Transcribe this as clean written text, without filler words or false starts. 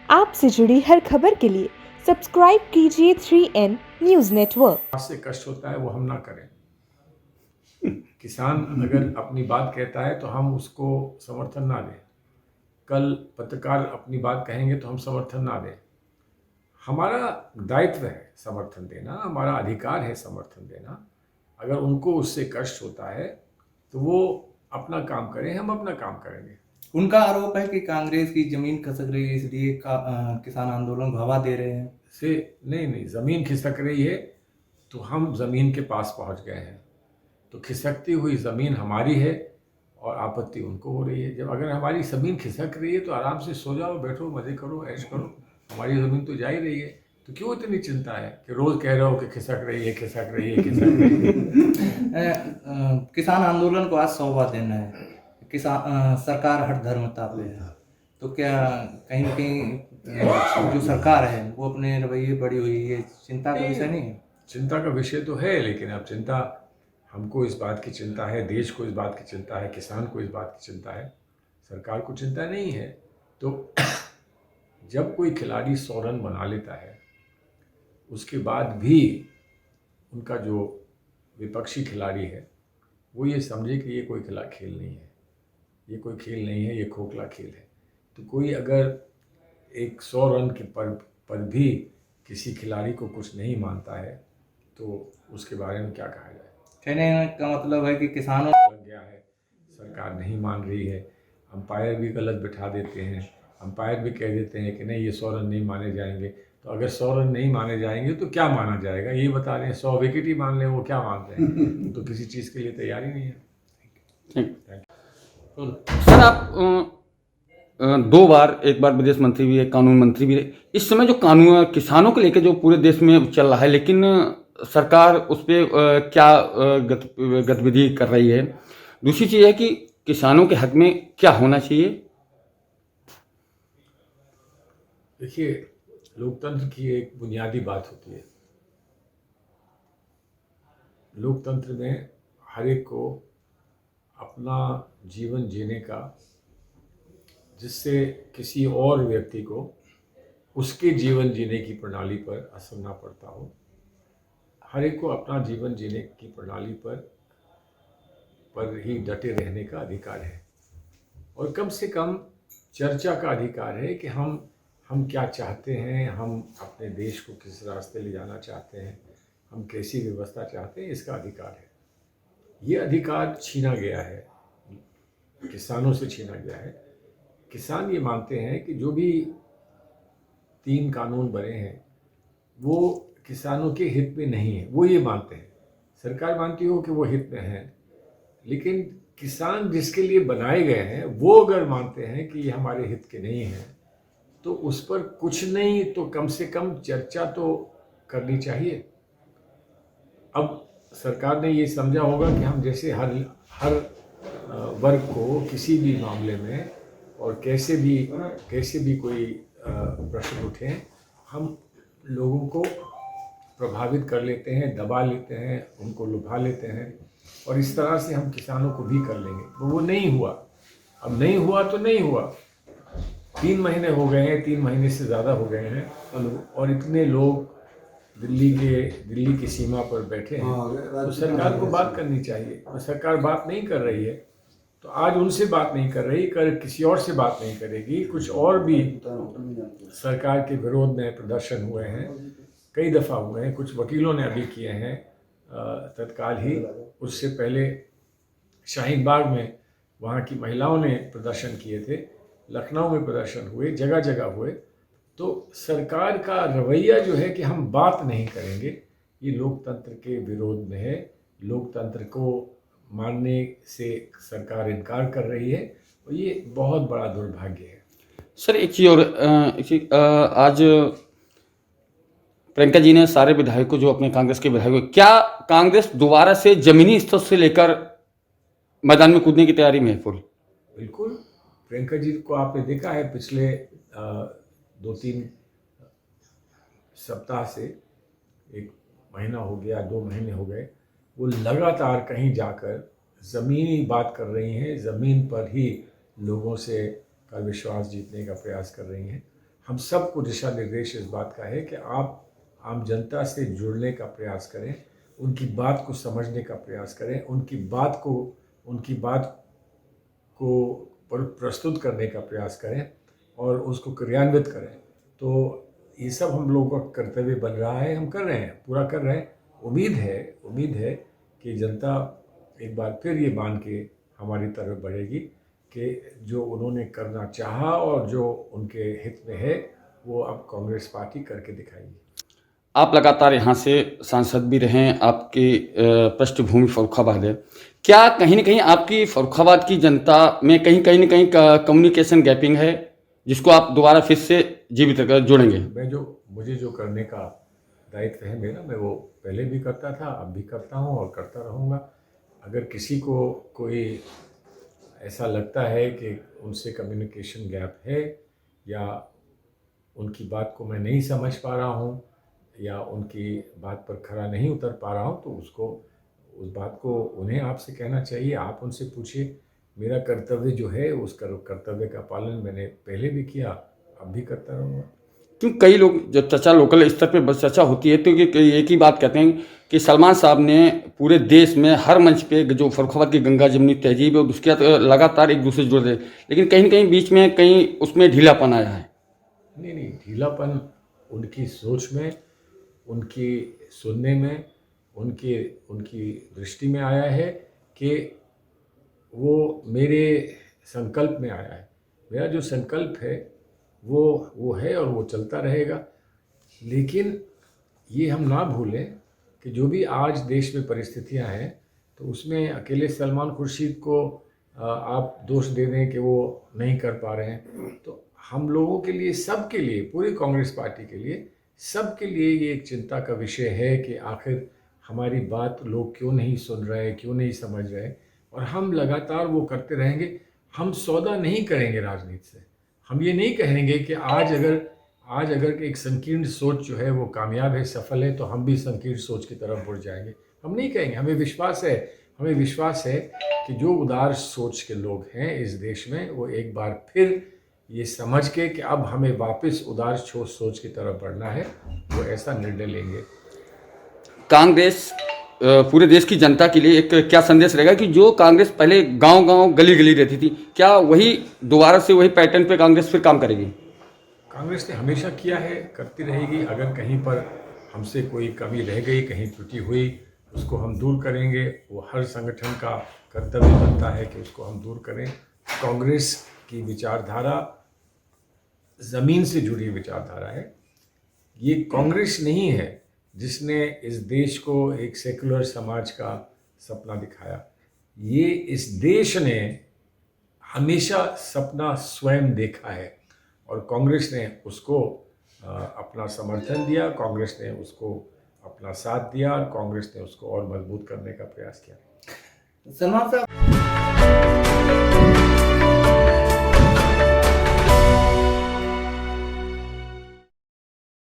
आपसे जुड़ी हर खबर के लिए सब्सक्राइब कीजिए 3N न्यूज़ नेटवर्क। से कष्ट होता है वो हम ना करें। किसान अगर अपनी बात कहता है तो हम उसको समर्थन ना दें। कल पत्रकार अपनी बात कहेंगे तो हम समर्थन ना दें। हमारा दायित्व है समर्थन देना, हमारा अधिकार है समर्थन देना। अगर उनको उससे कष्ट होता है तो वो अपना काम करें, हम अपना काम करेंगे। उनका आरोप है कि कांग्रेस की जमीन खसक रही है, इसलिए किसान आंदोलन को हवा दे रहे हैं। से नहीं, ज़मीन खिसक रही है तो हम ज़मीन के पास पहुंच गए हैं। तो खिसकती हुई ज़मीन हमारी है और आपत्ति उनको हो रही है। जब अगर हमारी ज़मीन खिसक रही है तो आराम से सो जाओ, बैठो, मज़े करो, ऐश करो। हमारी ज़मीन तो जा ही रही है, तो क्यों इतनी चिंता है कि रोज़ कह रहे हो कि खिसक रही है, खिसक रही है, खिसक रही है। किसान आंदोलन को आज 100वां दिन है। सरकार हर धर्मता पे है, तो क्या कहीं न कहीं जो सरकार है वो अपने रवैये बड़ी हुई है, चिंता का विषय नहीं है? चिंता का विषय तो है, लेकिन अब चिंता हमको इस बात की चिंता है, देश को इस बात की चिंता है, किसान को इस बात की चिंता है, सरकार को चिंता नहीं है। तो जब कोई खिलाड़ी 100 रन बना लेता है, उसके बाद भी उनका जो विपक्षी खिलाड़ी है वो ये समझे कि ये कोई खेल नहीं है, ये कोई खेल नहीं है, ये खोखला खेल है। तो कोई अगर एक 100 रन के पर भी किसी खिलाड़ी को कुछ नहीं मानता है तो उसके बारे में क्या कहा जाए। कहने का मतलब है कि किसानों लग गया है, सरकार नहीं मान रही है, अंपायर भी गलत बिठा देते हैं, अंपायर भी कह देते हैं कि नहीं ये 100 रन नहीं माने जाएंगे। तो अगर 100 रन नहीं माने जाएंगे तो क्या माना जाएगा, ये बता रहे हैं। 100 विकेट ही मान लें, वो क्या मान रहे हैं। तो किसी चीज़ के लिए तैयारी नहीं है। सर आप 2 बार, एक बार विदेश मंत्री भी है, कानून मंत्री भी है। इस समय जो कानून किसानों को लेकर जो पूरे देश में चल रहा है, लेकिन सरकार उस पर क्या गतिविधि कर रही है। दूसरी चीज़ है कि किसानों के हक में क्या होना चाहिए। देखिए, लोकतंत्र की एक बुनियादी बात होती है। लोकतंत्र में हर एक को अपना जीवन जीने का, जिससे किसी और व्यक्ति को उसके जीवन जीने की प्रणाली पर असर ना पड़ता हो, हर एक को अपना जीवन जीने की प्रणाली पर ही डटे रहने का अधिकार है। और कम से कम चर्चा का अधिकार है कि हम क्या चाहते हैं, हम अपने देश को किस रास्ते ले जाना चाहते हैं, हम कैसी व्यवस्था चाहते हैं, इसका अधिकार है। ये अधिकार छीना गया है, किसानों से छीना गया है। किसान ये मानते हैं कि जो भी 3 कानून बने हैं वो किसानों के हित में नहीं है, वो ये मानते हैं। सरकार मानती हो कि वो हित में है, लेकिन किसान जिसके लिए बनाए गए हैं वो अगर मानते हैं कि ये हमारे हित के नहीं हैं तो उस पर कुछ नहीं तो कम से कम चर्चा तो करनी चाहिए। अब सरकार ने ये समझा होगा कि हम जैसे हर वर्ग को किसी भी मामले में और कैसे भी कोई प्रश्न उठे, हम लोगों को प्रभावित कर लेते हैं, दबा लेते हैं, उनको लुभा लेते हैं, और इस तरह से हम किसानों को भी कर लेंगे। तो वो नहीं हुआ। अब नहीं हुआ तो नहीं हुआ। 3 महीने हो गए हैं, 3 महीने से ज़्यादा हो गए हैं, और इतने लोग दिल्ली की सीमा पर बैठे हैं। तो सरकार को बात करनी चाहिए, और सरकार बात नहीं कर रही है। तो आज उनसे बात नहीं कर रही, कल किसी और से बात नहीं करेगी। कुछ और भी सरकार के विरोध में प्रदर्शन हुए हैं, कई दफ़ा हुए हैं। कुछ वकीलों ने अभी किए हैं तत्काल ही। उससे पहले शाहीन बाग में वहाँ की महिलाओं ने प्रदर्शन किए थे, लखनऊ में प्रदर्शन हुए, जगह जगह हुए। तो सरकार का रवैया जो है कि हम बात नहीं करेंगे, ये लोकतंत्र के विरोध में है। लोकतंत्र को मानने से सरकार इनकार कर रही है, और ये बहुत बड़ा दुर्भाग्य है। सर एक चीज़ और, आज प्रियंका जी ने सारे विधायकों, जो अपने कांग्रेस के विधायकों, क्या कांग्रेस दोबारा से जमीनी स्तर से लेकर मैदान में कूदने की तैयारी में है फुल? बिल्कुल। प्रियंका जी को आपने देखा है पिछले 2-3 सप्ताह से, 1 महीना हो गया, 2 महीने हो गए, वो लगातार कहीं जाकर ज़मीनी बात कर रही हैं, ज़मीन पर ही लोगों से का विश्वास जीतने का प्रयास कर रही हैं। हम सबको दिशा निर्देश इस बात का है कि आप आम जनता से जुड़ने का प्रयास करें, उनकी बात को समझने का प्रयास करें, उनकी बात को प्रस्तुत करने का प्रयास करें और उसको क्रियान्वित करें। तो ये सब हम लोगों का कर्तव्य बन रहा है, हम कर रहे हैं, पूरा कर रहे हैं। उम्मीद है कि जनता एक बार फिर ये मान के हमारी तरफ बढ़ेगी कि जो उन्होंने करना चाहा और जो उनके हित में है वो अब कांग्रेस पार्टी करके दिखाएगी। आप लगातार यहाँ से सांसद भी रहे हैं, आपकी पृष्ठभूमि फर्रुखाबाद है। क्या कहीं ना कहीं आपकी फर्रुखाबाद की जनता में कहीं ना कहीं कम्युनिकेशन गैपिंग है जिसको आप दोबारा फिर से जीवित जोड़ेंगे? मुझे जो करने का दायित्व है मेरा, मैं वो पहले भी करता था, अब भी करता हूँ और करता रहूँगा। अगर किसी को कोई ऐसा लगता है कि उनसे कम्युनिकेशन गैप है या उनकी बात को मैं नहीं समझ पा रहा हूँ या उनकी बात पर खरा नहीं उतर पा रहा हूँ, तो उस बात को उन्हें आपसे कहना चाहिए, आप उनसे पूछिए। मेरा कर्तव्य जो है उस कर्तव्य का पालन मैंने पहले भी किया, अब भी करता रहूँगा। क्यों कई लोग जब चर्चा लोकल स्तर पे बस चर्चा होती है तो एक ही बात कहते हैं कि सलमान साहब ने पूरे देश में हर मंच पे जो फर्रुखाबाद की गंगा जमुनी तहजीब है उसके साथ लगातार एक दूसरे से जुड़ रहे, लेकिन कहीं ना कहीं बीच में कहीं उसमें ढीलापन आया है। नहीं, ढीलापन उनकी सोच में, उनकी सुनने में, उनकी दृष्टि में आया है कि वो मेरे संकल्प में आया है। मेरा जो संकल्प है वो है और वो चलता रहेगा। लेकिन ये हम ना भूलें कि जो भी आज देश में परिस्थितियां हैं तो उसमें अकेले सलमान खुर्शीद को आप दोष दे दें कि वो नहीं कर पा रहे हैं, तो हम लोगों के लिए, सबके लिए, पूरी कांग्रेस पार्टी के लिए, सबके लिए ये एक चिंता का विषय है कि आखिर हमारी बात लोग क्यों नहीं सुन रहे, क्यों नहीं समझ रहे। और हम लगातार वो करते रहेंगे। हम सौदा नहीं करेंगे राजनीति से। हम ये नहीं कहेंगे कि आज अगर एक संकीर्ण सोच जो है वो कामयाब है, सफल है, तो हम भी संकीर्ण सोच की तरफ बढ़ जाएंगे। हम नहीं कहेंगे। हमें विश्वास है कि जो उदार सोच के लोग हैं इस देश में, वो एक बार फिर ये समझ के कि अब हमें वापस उदार सोच की तरफ बढ़ना है, वो ऐसा निर्णय लेंगे। कांग्रेस पूरे देश की जनता के लिए एक क्या संदेश रहेगा कि जो कांग्रेस पहले गांव-गांव गली-गली रहती थी, क्या वही दोबारा से वही पैटर्न पे कांग्रेस फिर काम करेगी? कांग्रेस ने हमेशा किया है, करती रहेगी। अगर कहीं पर हमसे कोई कमी रह गई, कहीं त्रुटि हुई, उसको हम दूर करेंगे। वो हर संगठन का कर्तव्य बनता है कि उसको हम दूर करें। कांग्रेस की विचारधारा ज़मीन से जुड़ी विचारधारा है। ये कांग्रेस नहीं है जिसने इस देश को एक सेकुलर समाज का सपना दिखाया। ये इस देश ने हमेशा सपना स्वयं देखा है और कांग्रेस ने उसको अपना समर्थन दिया, कांग्रेस ने उसको अपना साथ दिया और कांग्रेस ने उसको और मजबूत करने का प्रयास किया। सलमान साहब